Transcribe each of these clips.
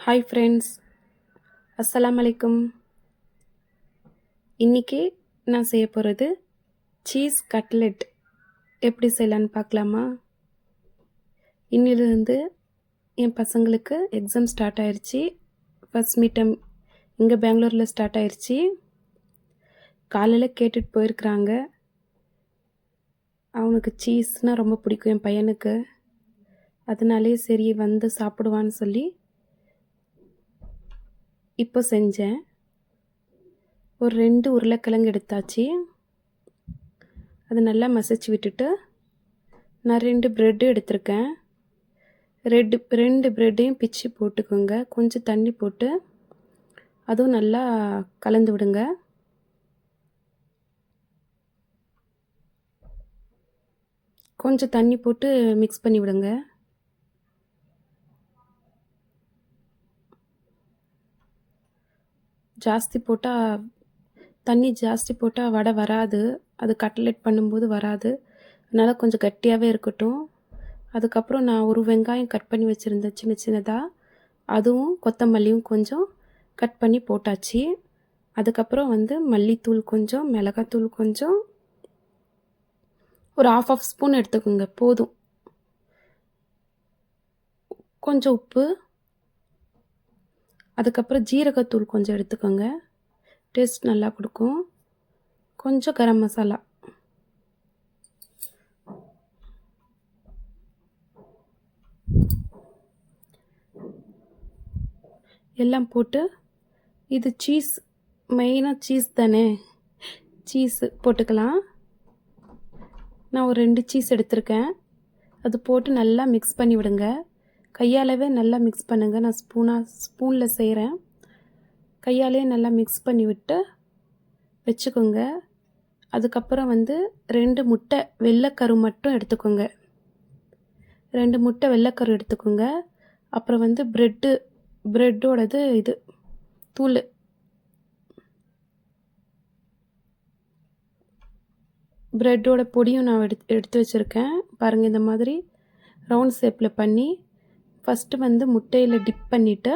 Hi friends, அஸ்ஸலாமு அலைக்கும். இன்றைக்கி நான் செய்ய போகிறது சீஸ் கட்லெட். எப்படி செய்யலான்னு பார்க்கலாமா? இன்னிலிருந்து என் பசங்களுக்கு எக்ஸாம் ஸ்டார்ட் ஆயிடுச்சு. ஃபஸ்ட் மீட்டம் இங்கே பெங்களூரில் ஸ்டார்ட் ஆயிடுச்சு. காலையில் கேட்டுட்டு போயிருக்கிறாங்க. அவனுக்கு சீஸ்னால் ரொம்ப பிடிக்கும் என் பையனுக்கு. அதனாலே சரி வந்து சாப்பிடுவான்னு சொல்லி இப்போ செஞ்சேன். ஒரு 2 உருளைக்கிழங்கு எடுத்தாச்சு. அது நல்லா மசிச்சு விட்டுட்டு நான் 2 ப்ரெட்டு எடுத்திருக்கேன். 2 ப்ரெட்டையும் பிச்சு போட்டுக்கோங்க. கொஞ்சம் தண்ணி போட்டு அதுவும் நல்லா கலந்து விடுங்க. கொஞ்சம் தண்ணி போட்டு மிக்ஸ் பண்ணி விடுங்க. தண்ணி ஜாஸ்தி போட்டால் வடை வராது. அது கட்லெட் பண்ணும்போது வராது. அதனால் கொஞ்சம் கட்டியாகவே இருக்கட்டும். அதுக்கப்புறம் நான் ஒரு வெங்காயம் கட் பண்ணி வச்சுருந்தேன் சின்ன சின்னதாக. அதுவும் கொத்தமல்லியும் கொஞ்சம் கட் பண்ணி போட்டாச்சு. அதுக்கப்புறம் மல்லித்தூள் கொஞ்சம், மிளகாத்தூள் கொஞ்சம், ஒரு ½ ஸ்பூன் எடுத்துக்கோங்க போதும். கொஞ்சம் உப்பு, அதுக்கப்புறம் ஜீரகத்தூள் கொஞ்சம் எடுத்துக்கோங்க, டேஸ்ட் நல்லா கொடுக்கும். கொஞ்சம் கரம் மசாலா, எல்லாம் போட்டு இது சீஸ், மெயினாக சீஸ் தானே, சீஸு போட்டுக்கலாம். நான் ஒரு 2 சீஸ் எடுத்திருக்கேன். அது போட்டு நல்லா மிக்ஸ் பண்ணி விடுங்க. கையாலவே நல்லா மிக்ஸ் பண்ணுங்கள். நான் ஸ்பூனில் செய்கிறேன். கையாலே நல்லா மிக்ஸ் பண்ணி விட்டு வச்சுக்கோங்க. அதுக்கப்புறம் 2 முட்டை வெள்ளைக்கரு மட்டும் எடுத்துக்கோங்க. 2 முட்டை வெள்ளைக்கரு எடுத்துக்கோங்க. அப்புறம் ப்ரெட்டோடது இது தூள், ப்ரெட்டோட பொடியும் நான் எடுத்து வச்சுருக்கேன். பாருங்கள், இந்த மாதிரி ரவுண்ட் ஷேப்பில் பண்ணி ஃபஸ்ட்டு முட்டையில் டிப் பண்ணிவிட்டு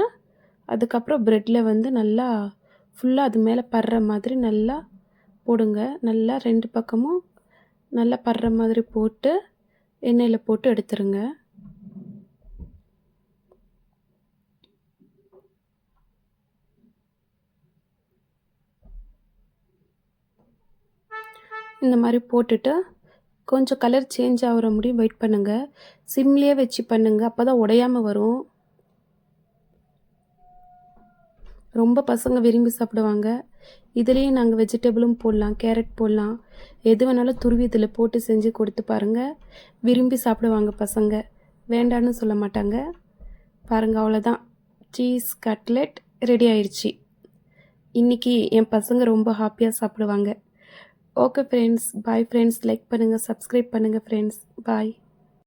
அதுக்கப்புறம் ப்ரெட்டில் நல்லா ஃபுல்லாக அது மேலே படுற மாதிரி நல்லா போடுங்க. நல்லா 2 பக்கமும் நல்லா படுற மாதிரி போட்டு எண்ணெயில் போட்டு எடுத்துருங்க. இந்த மாதிரி போட்டுட்டு கொஞ்சம் கலர் சேஞ்ச் ஆகிற முடியும் வெயிட் பண்ணுங்கள். சிம்லேயே வச்சு பண்ணுங்கள், அப்போ தான் உடையாமல் வரும். ரொம்ப பசங்க விரும்பி சாப்பிடுவாங்க. இதுலேயும் நாங்கள் வெஜிடபிளும் போடலாம், கேரட் போடலாம், எது வேணாலும் துருவி இதில் போட்டு செஞ்சு கொடுத்து பாருங்கள். விரும்பி சாப்பிடுவாங்க பசங்க, வேண்டான்னு சொல்ல மாட்டாங்க. பாருங்கள், அவ்வளோதான், சீஸ் கட்லெட் ரெடி ஆயிடுச்சு. இன்றைக்கி என் பசங்க ரொம்ப ஹாப்பியாக சாப்பிடுவாங்க. Okay friends, bye friends. Like பண்ணுங்கள், சப்ஸ்கிரைப் பண்ணுங்கள் ஃப்ரெண்ட்ஸ். பாய்.